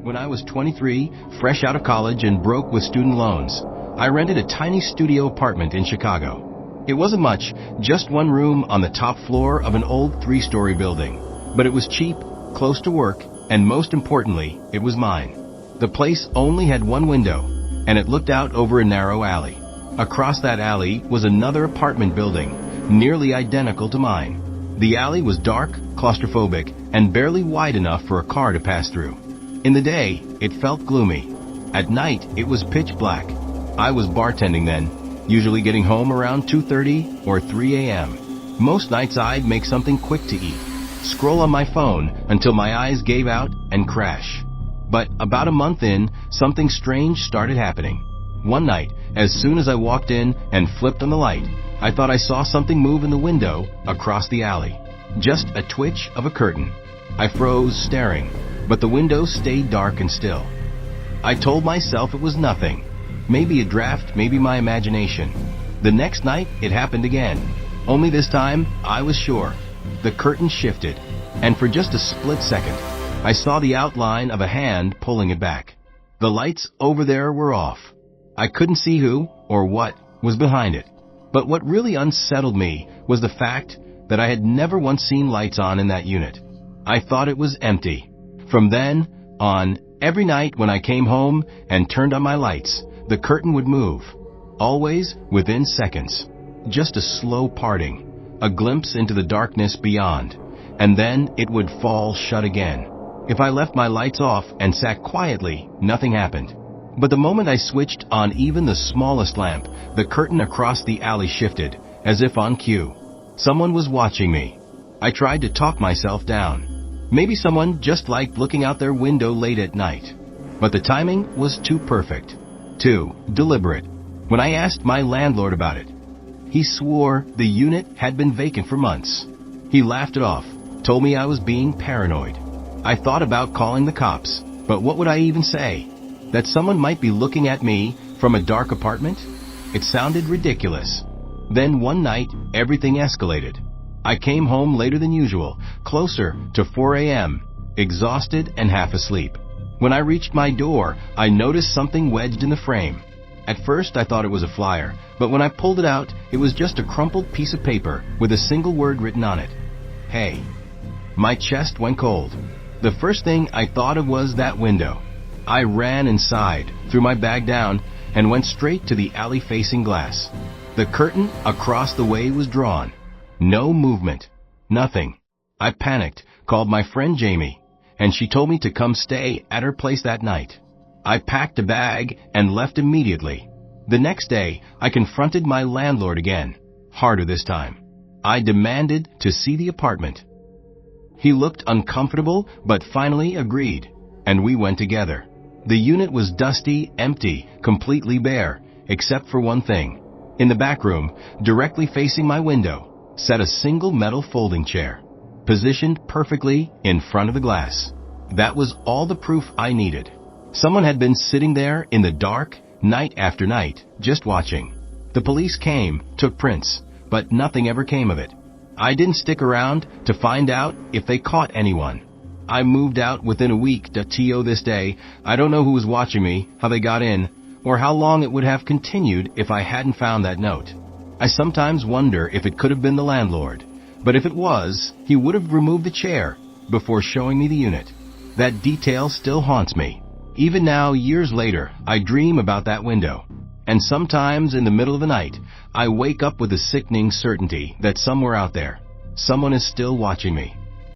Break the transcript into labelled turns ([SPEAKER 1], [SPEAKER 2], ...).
[SPEAKER 1] When I was 23, fresh out of college and broke with student loans, I rented a tiny studio apartment in Chicago. It wasn't much, just one room on the top floor of an old 3-story building. But it was cheap, close to work, and most importantly, it was mine. The place only had one window, and it looked out over a narrow alley. Across that alley was another apartment building, nearly identical to mine. The alley was dark, claustrophobic, and barely wide enough for a car to pass through. In the day, it felt gloomy. At night, it was pitch black. I was bartending then, usually getting home around 2:30 or 3 a.m. Most nights I'd make something quick to eat, scroll on my phone until my eyes gave out and crash. But about a month in, something strange started happening. One night, as soon as I walked in and flipped on the light, I thought I saw something move in the window across the alley. Just a twitch of a curtain. I froze, staring, but the window stayed dark and still. I told myself it was nothing. Maybe a draft, maybe my imagination. The next night, it happened again. Only this time, I was sure. The curtain shifted, and for just a split second, I saw the outline of a hand pulling it back. The lights over there were off. I couldn't see who or what was behind it. But what really unsettled me was the fact that I had never once seen lights on in that unit. I thought it was empty. From then on, every night when I came home and turned on my lights, the curtain would move. Always within seconds. Just a slow parting, a glimpse into the darkness beyond, and then it would fall shut again. If I left my lights off and sat quietly, nothing happened. But the moment I switched on even the smallest lamp, the curtain across the alley shifted, as if on cue. Someone was watching me. I tried to talk myself down. Maybe someone just liked looking out their window late at night. But the timing was too perfect, too deliberate. When I asked my landlord about it, he swore the unit had been vacant for months. He laughed it off, told me I was being paranoid. I thought about calling the cops, but what would I even say? That someone might be looking at me from a dark apartment? It sounded ridiculous. Then one night, everything escalated. I came home later than usual, closer to 4 a.m., exhausted and half asleep. When I reached my door, I noticed something wedged in the frame. At first, I thought it was a flyer, but when I pulled it out, it was just a crumpled piece of paper with a single word written on it. Hey. My chest went cold. The first thing I thought of was that window. I ran inside, threw my bag down, and went straight to the alley-facing glass. The curtain across the way was drawn. No movement. Nothing. I panicked, called my friend Jamie, and she told me to come stay at her place that night. I packed a bag and left immediately. The next day, I confronted my landlord again, harder this time. I demanded to see the apartment. He looked uncomfortable, but finally agreed, and we went together. The unit was dusty, empty, completely bare, except for one thing. In the back room, directly facing my window, sat a single metal folding chair, positioned perfectly in front of the glass. That was all the proof I needed. Someone had been sitting there in the dark, night after night, just watching. The police came, took prints, but nothing ever came of it. I didn't stick around to find out if they caught anyone. I moved out within a week. To this day, I don't know who was watching me, how they got in, or how long it would have continued if I hadn't found that note. I sometimes wonder if it could have been the landlord, but if it was, he would have removed the chair before showing me the unit. That detail still haunts me. Even now, years later, I dream about that window. And sometimes in the middle of the night, I wake up with a sickening certainty that somewhere out there, someone is still watching me.